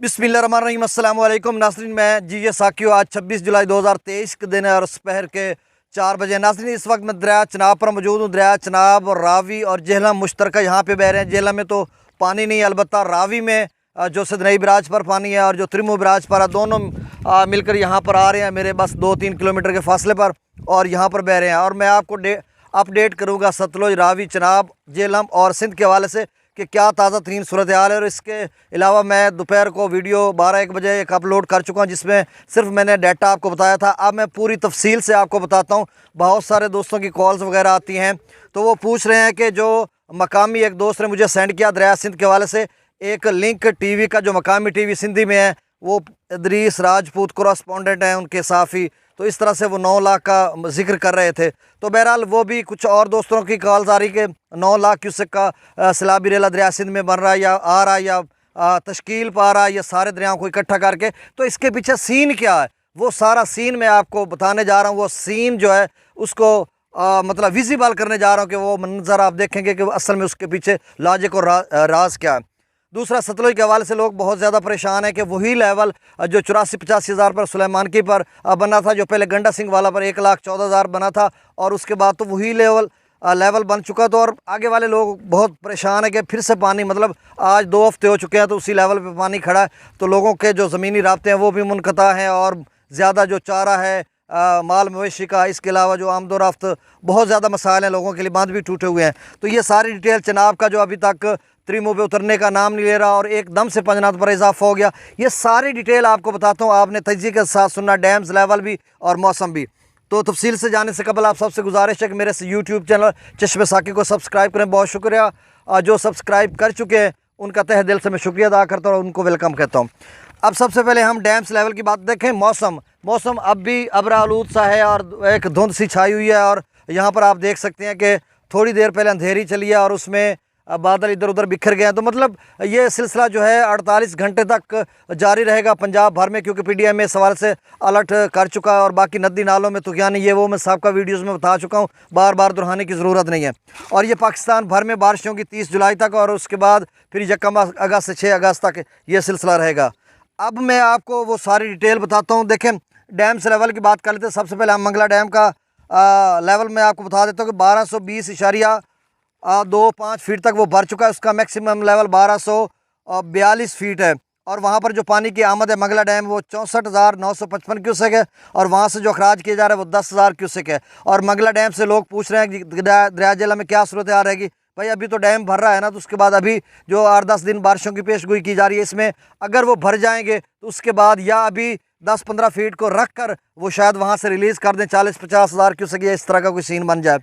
बिस्मिल्लाहिर्रहमानिर्रहीम। अस्सलाम वालेकुम नाज़रीन, मैं जी साकियो। आज 26 जुलाई 2023 के दिन है और दोपहर के 4 बजे। नाज़रीन, इस वक्त मैं दरिया चनाब पर मौजूद हूँ। दरिया चनाब और रावी और जेहलम मुश्तरका यहाँ पे बह रहे हैं। जेहलम में तो पानी नहीं, अलबत्ता रावी में जो सदनई बराज पर पानी है और जो त्रिमो बराज पर है, दोनों मिलकर यहाँ पर आ रहे हैं मेरे बस 2-3 किलोमीटर के फासले पर, और यहाँ पर बह रहे हैं। और मैं आपको अपडेट करूँगा सतलुज, रावी, चनाब, जेहलम और सिंध के हवाले से कि क्या ताज़ा तरीन सूरत हाल है। और इसके अलावा मैं दोपहर को वीडियो 12-1 बजे एक अपलोड कर चुका हूँ, जिसमें सिर्फ मैंने डाटा आपको बताया था। अब मैं पूरी तफसील से आपको बताता हूँ। बहुत सारे दोस्तों की कॉल्स वगैरह आती हैं, तो वो पूछ रहे हैं कि जो मकामी एक दोस्त ने मुझे सेंड किया दरिया सिंध के हवाले से एक लिंक, टीवी का जो मकामी टीवी सिंधी में है, वो इदरीस राजपूत कॉरेस्पॉन्डेंट हैं उनके साफ़ी, तो इस तरह से वो 9 लाख का जिक्र कर रहे थे। तो बहरहाल वो भी कुछ और दोस्तों की कॉल्स आ रही कि 9 लाख क्यूसेक का सैलाबी रेला दरिया सिंध में बन रहा है या आ रहा है या तश्कील पा रहा है, या सारे दरियाओं को इकट्ठा करके। तो इसके पीछे सीन क्या है, वो सारा सीन मैं आपको बताने जा रहा हूँ। वो सीन जो है उसको मतलब विजिबल करने जा रहा हूँ कि वो मंजर आप देखेंगे कि असल में उसके पीछे लॉजिक और राज क्या है। दूसरा, सतलुज के हवाले से लोग बहुत ज़्यादा परेशान हैं कि वही लेवल जो 84-85 हज़ार पर सुलेमानकी पर बना था, जो पहले गंडा सिंह वाला पर 1,14,000 बना था, और उसके बाद तो वही लेवल बन चुका। तो और आगे वाले लोग बहुत परेशान है कि फिर से पानी, मतलब आज 2 हफ्ते हो चुके हैं तो उसी लेवल पे पानी खड़ा है। तो लोगों के जो ज़मीनी राब्ते हैं वो भी मुनक़ता हैं, और ज़्यादा जो चारा है माल मवेशी का, इसके अलावा जो आमदोरफ्त बहुत ज़्यादा मसाइल हैं, लोगों के लिए बांध भी टूटे हुए हैं। तो ये सारी डिटेल चनाब का जो अभी तक त्रिमो पे उतरने का नाम नहीं ले रहा और एकदम से पंजनाद पर इजाफा हो गया, ये सारी डिटेल आपको बताता हूँ। आपने तजज़िये के साथ सुनना, डैम्स लेवल भी और मौसम भी। तो तफसील से जाने से कबल आप सबसे गुजारिश है कि मेरे यूट्यूब चैनल चश्मे साकी को सब्सक्राइब करें। बहुत शुक्रिया जो सब्सक्राइब कर चुके हैं, उनका तहे दिल से मैं शुक्रिया अदा करता हूँ और उनको वेलकम कहता हूँ। अब सबसे पहले हम डैम्स लेवल की बात देखें। मौसम अब भी अबरा आलूद सा है और एक धुंध सी छाई हुई है, और यहाँ पर आप देख सकते हैं कि थोड़ी देर पहले अंधेरी चली है और उसमें बादल इधर उधर बिखर गए हैं। तो मतलब ये सिलसिला जो है 48 घंटे तक जारी रहेगा पंजाब भर में, क्योंकि PDM इस सवाल से अलर्ट कर चुका है। और बाकी नदी नालों में तुगयान ये वो मैं सबका वीडियोस में बता चुका हूँ, बार बार दोहराने की ज़रूरत नहीं है। और ये पाकिस्तान भर में बारिशों की 30 जुलाई तक, और उसके बाद फिर 1 अगस्त से 6 अगस्त तक ये सिलसिला रहेगा। अब मैं आपको वो सारी डिटेल बताता हूँ। देखें, डैम्स लेवल की बात कर लेते हैं। सबसे पहले हम मंगला डैम का लेवल मैं आपको बता देता हूँ कि 1220.25 फीट तक वो भर चुका है। उसका मैक्सिमम लेवल 1242 फीट है। और वहाँ पर जो पानी की आमद है मंगला डैम, वो 64,955 क्यूसेक है, और वहाँ से जो अखराज किया जा रहा है वो 10,000 क्यूसेक है। और मंगला डैम से लोग पूछ रहे हैं कि दरिया जेहलम में क्या सूरत आ रहेगी। भाई अभी तो डैम भर रहा है ना, तो उसके बाद अभी जो 8-10 दिन बारिशों की पेशगोई की जा रही है, इसमें अगर वो भर जाएंगे तो उसके बाद या अभी 10-15 फीट को रख कर वो शायद वहाँ से रिलीज़ कर दें 40-50 हज़ार क्यूसेक, या इस तरह का कोई सीन बन जाए।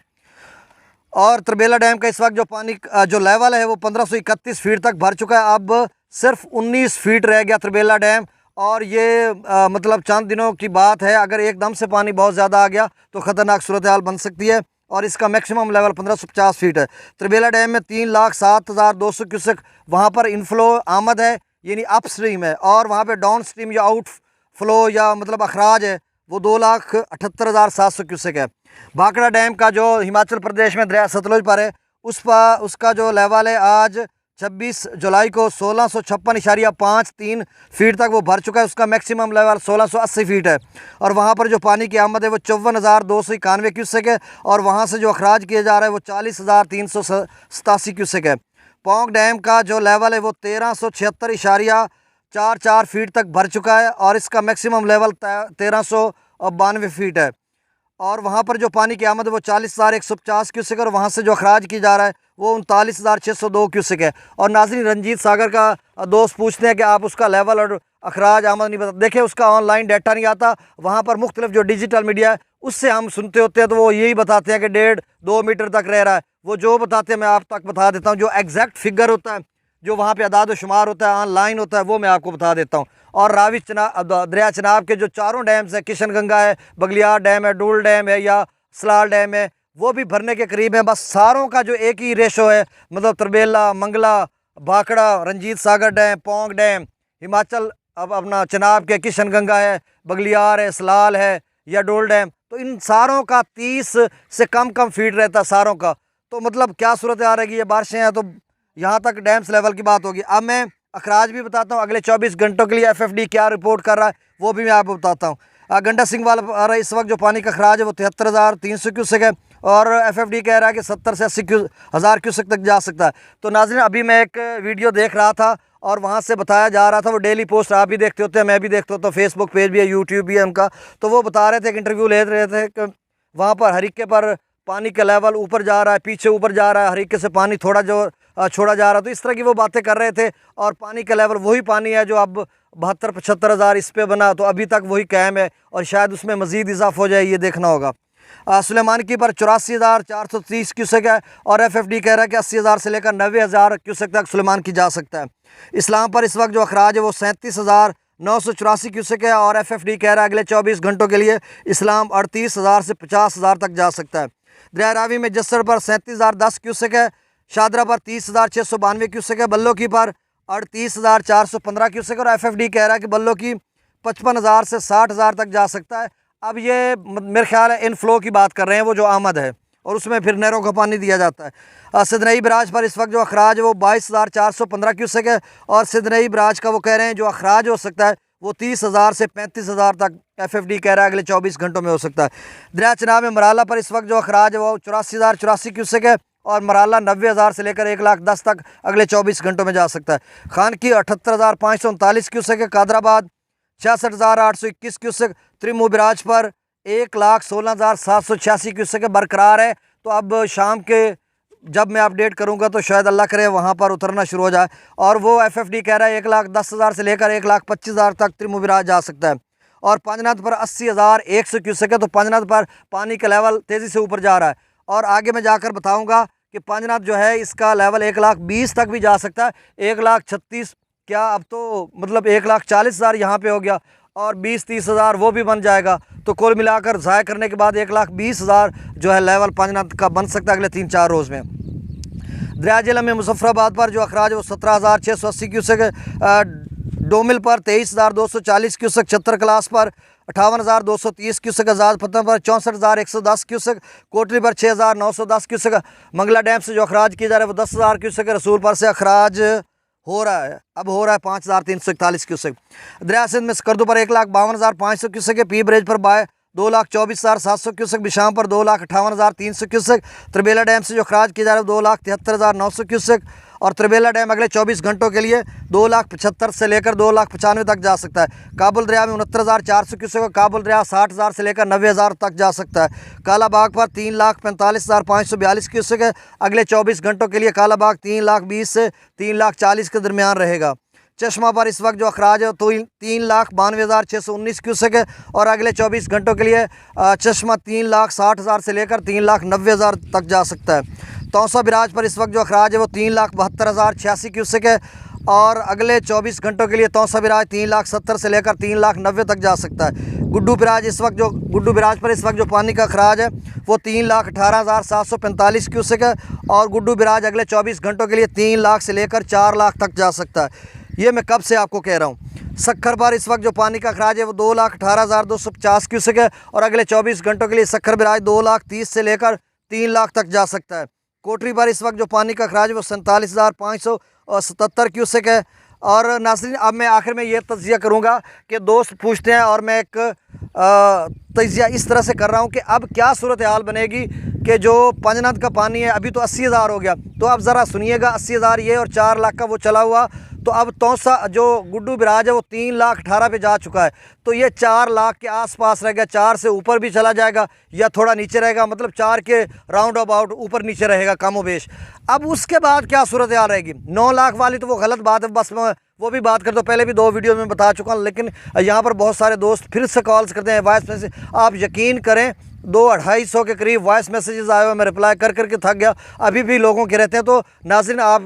और तरबेला डैम का इस वक्त जो पानी जो लेवल है वो 1531 फीट तक भर चुका है। अब सिर्फ 19 फीट रह गया तरबेला डैम, और ये मतलब चंद दिनों की बात है। अगर एकदम से पानी बहुत ज़्यादा आ गया तो ख़तरनाक सूरत हाल बन सकती है। और इसका मैक्सिमम लेवल 1550 फीट है। तरबेला डैम में 3,07,200 क्यूसेक वहाँ पर इनफ्लो आमद है, यानी अप स्ट्रीम है, और वहाँ पे डाउन स्ट्रीम या आउट फ्लो या मतलब अखराज है वो 2,78,700 क्यूसेक है। भाखड़ा डैम का जो हिमाचल प्रदेश में दरिया सतलुज पर है, उसका जो लेवल है आज 26 जुलाई को 1656.53 फीट तक वो भर चुका है। उसका मैक्सिमम लेवल 1680 फीट है। और वहाँ पर जो पानी की आमद है वो 54,291 क्यूसेक है, और वहाँ से जो अखराज किया जा रहा है वो 40,387 क्यूसेक है। पौंग डैम का जो लेवल है वो 1376.44 फीट तक भर चुका है, और इसका मैक्सिमम लेवल 1392 फीट है। और वहाँ पर जो पानी की आमद है वो 40,150 क्यूसेक, और वहाँ से जो अखराज की जा रहा है वो 39,602 क्यूसेक है। और नाज़रीन, रंजीत सागर का दोस्त पूछते हैं कि आप उसका लेवल और अखराज आमद नहीं बता। देखिए, उसका ऑनलाइन डाटा नहीं आता। वहाँ पर मुख्तलिफ जो डिजिटल मीडिया है उससे हम सुनते होते हैं, तो वो यही बताते हैं कि 1.5-2 मीटर तक रह रहा है। वो जो बताते हैं मैं आप तक बता देता हूँ। जो एग्जैक्ट फिगर होता है, जो वहाँ पे अदाद शुमार होता है, ऑनलाइन होता है, वो मैं आपको बता देता हूँ। और रावी दरिया चनाब के जो चारों डैम्स हैं, किशन गंगा है, बगलियार डैम है, डूल डैम है या सलाल डैम है, वो भी भरने के करीब है। बस सारों का जो एक ही रेशो है, मतलब तरबेला, मंगला, भाखड़ा, रंजीत सागर डैम, पौंग डैम, हिमाचल अब अपना चनाब के किशन गंगा है, बगलियार है, सलाल है या डोल डैम, तो इन सारों का 30 से कम फीट रहता है सारों का। तो मतलब क्या सूरत आ रहेगी, ये बारिशें हैं तो यहाँ तक डैम्स लेवल की बात होगी। अब मैं अखराज भी बताता हूँ। अगले 24 घंटों के लिए FFD क्या रिपोर्ट कर रहा है वो भी मैं आपको बताता हूँ। गंडा सिंह वाला इस वक्त जो पानी का अखराज है वो 73,300 क्यूसेक है और FFD कह रहा है कि 70 से 80,000 क्यूसेक तक जा सकता है। तो नाज़रीन, अभी मैं एक वीडियो देख रहा था और वहाँ से बताया जा रहा था, वो डेली पोस्ट आप भी देखते होते हैं, मैं भी देखता होता हूँ, फेसबुक पेज भी है, यूट्यूब भी है उनका। तो वो बता रहे थे, एक इंटरव्यू ले रहे थे कि वहाँ पर हरीके पर पानी का लेवल ऊपर जा रहा है, पीछे ऊपर जा रहा है, हरीके से पानी थोड़ा जो छोड़ा जा रहा है। तो इस तरह की वो बातें कर रहे थे और पानी का लेवल वही पानी है जो अब 72-75 हज़ार इस पे बना, तो अभी तक वही कायम है और शायद उसमें मज़ीद इजाफा हो जाए, ये देखना होगा। सुलेमान की पर 84,430 क्यूसेक है और FFD कह रहा है कि 80,000 से लेकर 90,000 क्यूसेक तक सुलेमान की जा सकता है। इस्लाम पर इस वक्त जो अखराज है वो 37,984 क्यूसेक है और FFD कह रहा है अगले 24 घंटों के लिए इस्लाम 38,000 से 50,000 तक जा सकता है। दरिया रावी में जस्सर पर 37,010 क्यूसेक है, शादरा पर 30,692 क्यूसेक है, बल्लो की पर 38,415 क्यूसेक और FFD कह रहा है कि बल्लो की 55,000 से 60,000 तक जा सकता है। अब ये मेरे ख्याल है इनफ्लो की बात कर रहे हैं, वो जो आमद है और उसमें फिर नहरों का पानी दिया जाता है। सिदनई बराज पर इस वक्त जो अखराज है वो 22,415 क्यूसेक है और सिदनई बराज का वो कह रहे हैं जो अखराज हो सकता है वो 30,000 से 35,000 तक FFD कह रहा है अगले 24 घंटों में हो सकता है। दरिया चनाब में मराला पर इस वक्त जो अखराज है वो 84,084 क्यूसेक है और मराला 90,000 से लेकर 1,10,000 तक अगले 24 घंटों में जा सकता है। खान की 78,539 क्यूसेक है, कादराबाद 66,821 क्यूसेक, त्रिमू बिराज पर 1,16,786 क्यूसेक बरकरार है। तो अब शाम के जब मैं अपडेट करूंगा तो शायद अल्लाह करे वहां पर उतरना शुरू हो जाए और वो FFD कह रहा है 1,10,000 से लेकर 1,25,000 तक त्रिमू बिराज जा सकता है। और पांजनाथ पर 80,100 क्यूसेक है, तो पांजनाथ पर पानी का लेवल तेज़ी से ऊपर जा रहा है और आगे मैं जाकर बताऊँगा कि पांजनाथ जो है इसका लेवल 1,20,000 तक भी जा सकता है, 1,36,000 क्या अब तो मतलब 1,40,000 यहाँ पे हो गया और 20-30 हज़ार वो भी बन जाएगा। तो कुल मिलाकर ज़ाय करने के बाद 1,20,000 जो है लेवल पांजनाथ का बन सकता है अगले 3-4 रोज़ में। दरिया जेहलम में मुजफ्फराबाद पर जो अखराज वो 17,680 क्यूसेक है, डोमिल पर 23,240 क्यूसेक, छत्तर क्लास पर 58,230 क्यूसेक, आज़ाद पत्तन पर 64,110 क्यूसेक, कोटली पर 6,910 क्यूसेक, मंगला डैम से जो अखराज किया जा रहा है वो 10,000 क्यूसेक, रसूलपुर से अखराज हो रहा है, अब हो रहा है 5,341 क्यूसेक। दरिया सिंध में स्कर्दू पर 1,52,500 क्यूसेक है, पी ब्रिज पर 2,24,700 क्यूसेक, बिशाम पर 2,58,300 क्यूसेक, त्रिबेला डैम से जो अखराज किया जा रहा है 2,73,900 क्यूसेक और त्रिबेला डैम अगले 24 घंटों के लिए 2,75,000 से लेकर 2,95,000 तक जा सकता है। काबुल दरिया में 69,400 क्यूसेक और काबुल दरिया 60,000 से लेकर 90,000 तक जा सकता है। कालाबाग पर 3,45,542 क्यूसेक है, अगले 24 घंटों के लिए कालाबाग 3,20,000 से 3,40,000 के दरमियान रहेगा। चश्मा पर इस वक्त जो अखराज है तो 3,92,619 क्यूसेक है और अगले 24 घंटों के लिए चश्मा 3,60,000 से लेकर 3,90,000 तक जा सकता है। तौसा बिराज पर इस वक्त जो अखराज है वो 3,72,086 क्यूसेक है और अगले 24 घंटों के लिए तौसा बिराज 3,70,000 से लेकर 3,90,000 तक जा सकता है। गुड्डू बिराज पर इस वक्त जो पानी का अखराज है वो 3,18,745 क्यूसेक है और गुड्डू बिराज अगले 24 घंटों के लिए 3,00,000 से लेकर 4,00,000 तक जा सकता है। ये मैं कब से आपको कह रहा हूँ। सक्खर पर इस वक्त जो पानी का अखराज है वो 2,18,250 क्यूसेक है और अगले 24 घंटों के लिए सक्खर बिराज 2,30,000 से लेकर 3,00,000 तक जा सकता है। कोटरी पर इस वक्त जो पानी का अखराज है वो 47,577 क्यूसेक है। और नाज़रीन, अब मैं आखिर में ये तज्जिया करूँगा कि दोस्त पूछते हैं और मैं एक तज्जिया इस तरह से कर रहा हूँ कि अब क्या सूरत हाल बनेगी कि जो पांजनाथ का पानी है अभी तो 80,000 हो गया, तो अब ज़रा सुनिएगा, 80,000 ये और 4,00,000 का वो चला हुआ, तो अब तौसा जो गुड्डू बिराज है वो 3,18,000 पे जा चुका है, तो ये 4,00,000 के आसपास रह गया, 4 से ऊपर भी चला जाएगा या थोड़ा नीचे रहेगा, मतलब 4 के राउंड अबाउट ऊपर नीचे रहेगा कम बेश। अब उसके बाद क्या सूरत हाल रहेगी? 9,00,000 वाली तो वो गलत बात है, बस मैं वो भी बात कर दो, पहले भी 2 वीडियो में बता चुका हूँ, लेकिन यहाँ पर बहुत सारे दोस्त फिर से कॉल्स करते हैं, वॉइस मैसेज, आप यकीन करें 200-250 के करीब वॉइस मैसेजेस आए हुए, मैं रिप्लाई कर करके थक गया, अभी भी लोगों के रहते हैं। तो नाज़रीन, आप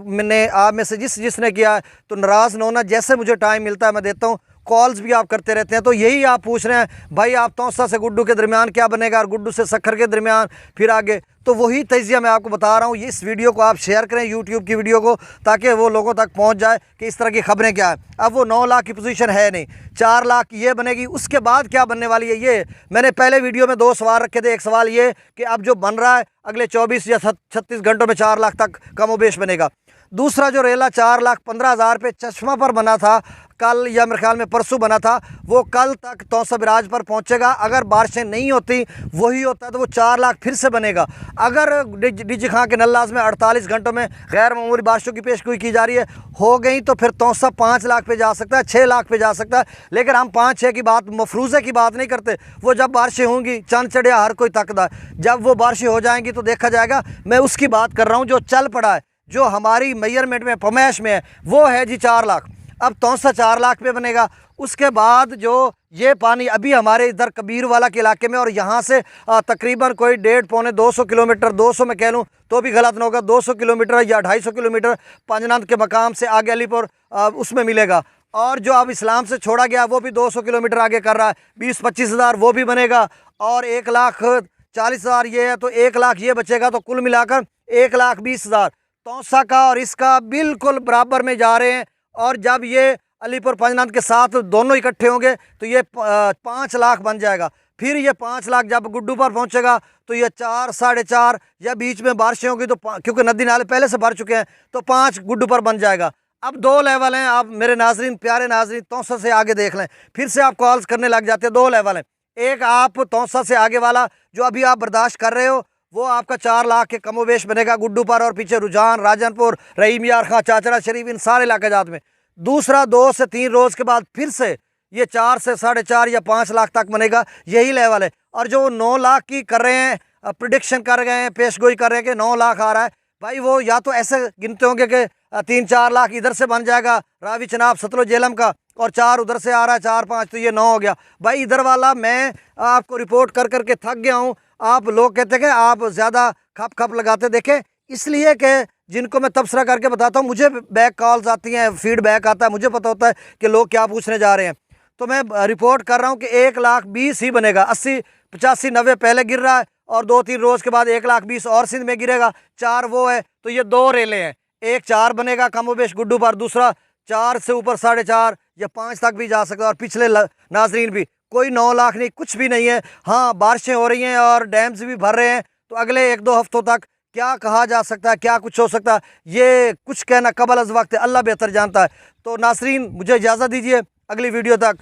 में से जिसने किया है तो नाराज़ न होना, जैसे मुझे टाइम मिलता है मैं देता हूँ, कॉल्स भी आप करते रहते हैं। तो यही आप पूछ रहे हैं भाई आप तौसा से गुड्डू के दरमियान क्या बनेगा और गुड्डू से सक्खर के दरमियान फिर आगे, तो वही तजिया मैं आपको बता रहा हूँ। इस वीडियो को आप शेयर करें, यूट्यूब की वीडियो को, ताकि वो लोगों तक पहुँच जाए कि इस तरह की खबरें क्या है। अब वो 9,00,000 की पोजीशन है नहीं, 4,00,000 ये बनेगी, उसके बाद क्या बनने वाली है? ये मैंने पहले वीडियो में 2 सवाल रखे थे। एक सवाल ये कि अब जो बन रहा है अगले 24 या 36 घंटों में 4,00,000 तक कमोबेश बनेगा। दूसरा जो रेला 4,15,000 पे चश्मा पर बना था, कल या मेरे ख्याल में परसों बना था, वो कल तक तौसा बिराज पर पहुंचेगा। अगर बारिशें नहीं होती, वही होता तो वो 4 लाख फिर से बनेगा। अगर डीजी खां के नल्लाज में 48 घंटों में गैर मामूली बारिशों की पेशगोई की जा रही है, हो गई तो फिर तौसा 5 लाख पे जा सकता है, 6 लाख पे जा सकता है। लेकिन हम 5-6 की बात, मफरूज़े की बात नहीं करते। वो जब बारिशें होंगी, चंद चढ़िया हर कोई तकदा है, जब वो बारिशें हो जाएंगी तो देखा जाएगा। मैं उसकी बात कर रहा हूँ जो चल पड़ा है, जो हमारी मेजरमेंट में, फमैश में है, वो है जी 4 लाख। अब तौसा 4 लाख पे बनेगा। उसके बाद जो ये पानी अभी हमारे इधर कबीरवाला के इलाके में, और यहाँ से तकरीबन कोई 150-200 किलोमीटर, 200 में कह लूँ तो भी गलत ना होगा, 200 किलोमीटर या 250 किलोमीटर पंजनाद के मकाम से आगे अलीपुर उसमें मिलेगा। और जो अब इस्लाम से छोड़ा गया वो भी 200 किलोमीटर आगे कर रहा है, 20-25 हज़ार वो भी बनेगा, और 1,40,000 ये है, तो 1 लाख ये बचेगा। तो कुल मिलाकर 1,20,000 तौसा का और इसका बिल्कुल बराबर में जा रहे हैं। और जब ये अलीपुर पंजनाद के साथ दोनों इकट्ठे होंगे तो ये 5 लाख बन जाएगा। फिर ये 5 लाख जब गुड्डू पर पहुंचेगा तो ये 4-4.5, या बीच में बारिशें होंगी तो क्योंकि नदी नाले पहले से भर चुके हैं, तो 5 गुड्डू पर बन जाएगा। अब 2 लेवल हैं। आप मेरे नाजरीन, प्यारे नाजरीन, तौसा से आगे देख लें, फिर से आप कॉल्स करने लग जाते हैं। 2 लेवल हैं। एक आप तौसा से आगे वाला जो अभी आप बर्दाश्त कर रहे हो, वो आपका 4 लाख के कमोवेश बनेगा गुड्डू पर, और पीछे रुझान, राजनपुर, रहीम यार खां, चाचरा शरीफ, इन सारे इलाके जात में। दूसरा 2 से 3 रोज़ के बाद फिर से ये 4 से 4.5 या 5 लाख तक बनेगा। यही लेवल है। और जो 9 लाख की कर रहे हैं, प्रिडिक्शन कर रहे हैं, पेशगोई कर रहे हैं कि 9 लाख आ रहा है, भाई वो या तो ऐसे गिनते होंगे कि 3-4 लाख इधर से बन जाएगा, रावी चनाब सतलुज झेलम का, और 4 उधर से आ रहा है, 4-5, तो ये 9 हो गया। भाई इधर वाला मैं आपको रिपोर्ट कर करके थक गया हूँ। आप लोग कहते हैं कि आप ज़्यादा खप लगाते, देखें इसलिए कि जिनको मैं तबसरा करके बताता हूँ, मुझे बैक कॉल्स आती हैं, फीडबैक आता है, मुझे पता होता है कि लोग क्या पूछने जा रहे हैं। तो मैं रिपोर्ट कर रहा हूँ कि 1,20,000 ही बनेगा। 80, 85, 90 पहले गिर रहा है, और 2-3 रोज़ के बाद 1,20,000 और सिंध में गिरेगा। 4 वो है, तो ये 2 रेले हैं। एक 4 बनेगा कमोबेश गुड्डू पर, दूसरा 4 से ऊपर 4.5 या 5 तक भी जा सकता है। और पिछले नाजरीन भी कोई 9 लाख नहीं, कुछ भी नहीं है। हाँ, बारिशें हो रही हैं और डैम्स भी भर रहे हैं, तो अगले 1-2 हफ्तों तक क्या कहा जा सकता है, क्या कुछ हो सकता है, ये कुछ कहना कबल अज़ वक्त है, अल्लाह बेहतर जानता है। तो नासरीन, मुझे इजाज़त दीजिए, अगली वीडियो तक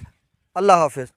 अल्लाह हाफ़िज़।